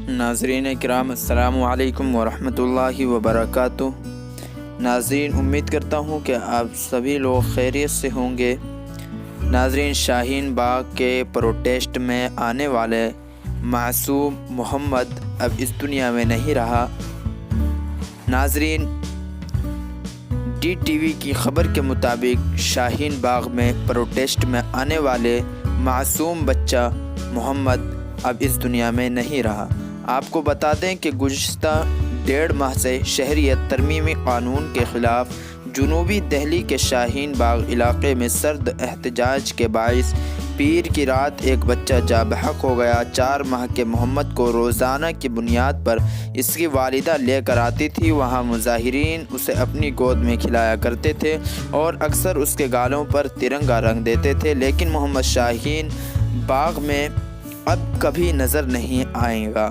नाज़रीन इकराम अस्सलामु अलैकुम वरहमतुल्लाहि वबरकातुह। नाज़रीन, उम्मीद करता हूँ कि आप सभी लोग खैरियत से होंगे। नाज़रीन, शाहीन बाग के प्रोटेस्ट में आने वाले मासूम मोहम्मद अब इस दुनिया में नहीं रहा। नाज़रीन, DTV की ख़बर के मुताबिक शाहीन बाग में प्रोटेस्ट में आने वाले मासूम बच्चा मोहम्मद अब इस दुनिया में नहीं रहा। आपको बता दें कि गुज़िश्ता 1.5 माह से शहरियत तरमीमी क़ानून के ख़िलाफ़ जनूबी दिल्ली के शाहीन बाग इलाक़े में सर्द एहतजाज के बाइस पीर की रात एक बच्चा जाबहक हो गया। 4 माह के मोहम्मद को रोज़ाना की बुनियाद पर इसकी वालिदा लेकर आती थी। वहाँ मुज़ाहिरीन उसे अपनी गोद में खिलाया करते थे और अक्सर उसके गालों पर तिरंगा रंग देते थे, लेकिन मोहम्मद शाहीन बाग में अब कभी नज़र नहीं आएगा।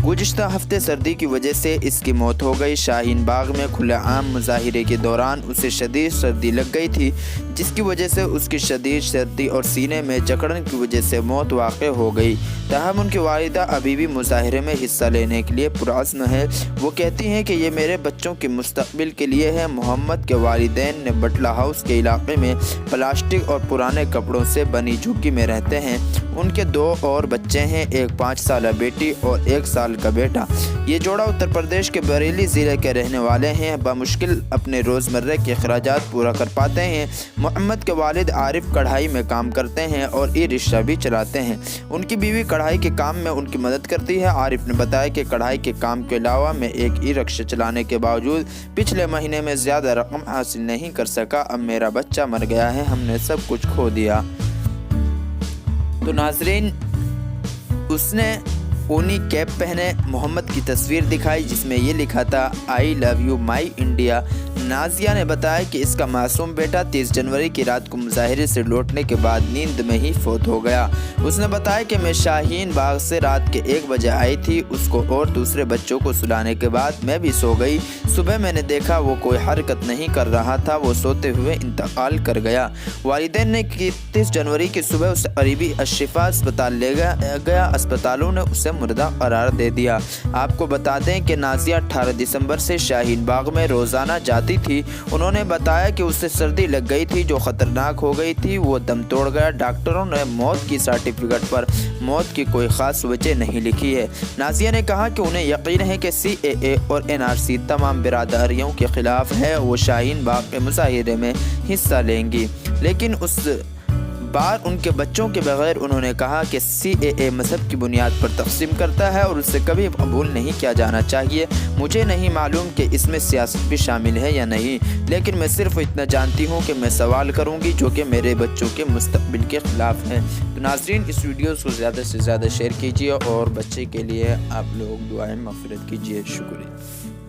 गुज़िश्ता हफ्ते सर्दी की वजह से इसकी मौत हो गई। शाहीन बाग में खुलेआम मुज़ाहिरे के दौरान उसे शदीद सर्दी लग गई थी, जिसकी वजह से उसकी शदीद सर्दी और सीने में जकड़न की वजह से मौत वाक़ हो गई। ताहम उनकी वालिदा अभी भी मुज़ाहिरे में हिस्सा लेने के लिए पुरअज़्म है। वो कहती हैं कि ये मेरे बच्चों के मुस्तक़बिल के लिए है। मोहम्मद के वालिदैन ने बटला हाउस के इलाके में प्लास्टिक और पुराने कपड़ों से बनी झुग्गी में रहते हैं। उनके 2 और बच्चे हैं, एक 5 साल बेटी और 1 साल का बेटा। ये जोड़ा उत्तर प्रदेश के बरेली ज़िले के रहने वाले हैं। बमुश्किल अपने रोज़मर्रा के अखराजात पूरा कर पाते हैं। मोहम्मद के वालिद आरिफ कढ़ाई में काम करते हैं और ई रिक्शा भी चलाते हैं। उनकी बीवी कढ़ाई के काम में उनकी मदद करती है। आरिफ ने बताया कि कढ़ाई के काम के अलावा मैं एक ई रिक्शा चलाने के बावजूद पिछले महीने में ज़्यादा रकम हासिल नहीं कर सका। अब मेरा बच्चा मर गया है, हमने सब कुछ खो दिया। तो नाज़रीन, उसने ऊनी कैप पहने मोहम्मद की तस्वीर दिखाई जिसमें ये लिखा था, I love you my India. Nazia ने बताया कि इसका मासूम बेटा 30 जनवरी की रात को मुज़ाहिरे से लौटने के बाद नींद में ही फौत हो गया। उसने बताया कि मैं शाहीन बाग से रात के 1 बजे आई थी। उसको और दूसरे बच्चों को सुलाने के बाद मैं भी सो गई। सुबह मैंने देखा वो कोई हरकत नहीं कर रहा था, वो सोते हुए इंतकाल कर गया। वालिदैन ने 30 जनवरी की सुबह उसे करीबी अशिफा अस्पताल ले गया। अस्पतालों ने उसे मुर्दा करार दे दिया। आपको बता दें कि नाजिया 18 दिसंबर से शाहीन बाग में रोज़ाना जाती थी। उन्होंने बताया कि उसे सर्दी लग गई थी जो ख़तरनाक हो गई थी। वो दम तोड़ गया। डॉक्टरों ने मौत की सर्टिफिकेट पर मौत की कोई ख़ास वजह नहीं लिखी है। नाजिया ने कहा कि उन्हें यकीन है कि CAA और NRC तमाम बिरादरियों के ख़िलाफ़ है। वो शाहीन बाग के मुज़ाहिरे में हिस्सा लेंगी, लेकिन उस बार उनके बच्चों के बगैर। उन्होंने कहा कि CAA मज़हब की बुनियाद पर तक़सीम करता है और उसे कभी कबूल नहीं किया जाना चाहिए। मुझे नहीं मालूम कि इसमें सियासत भी शामिल है या नहीं, लेकिन मैं सिर्फ इतना जानती हूँ कि मैं सवाल करूँगी जो कि मेरे बच्चों के मुस्तक़बिल के ख़िलाफ़ है। तो नाज़रीन, इस वीडियोज़ को ज़्यादा से ज़्यादा शेयर कीजिए और बच्चे के लिए आप लोग दुआएं मग़फ़िरत कीजिए। शुक्रिया।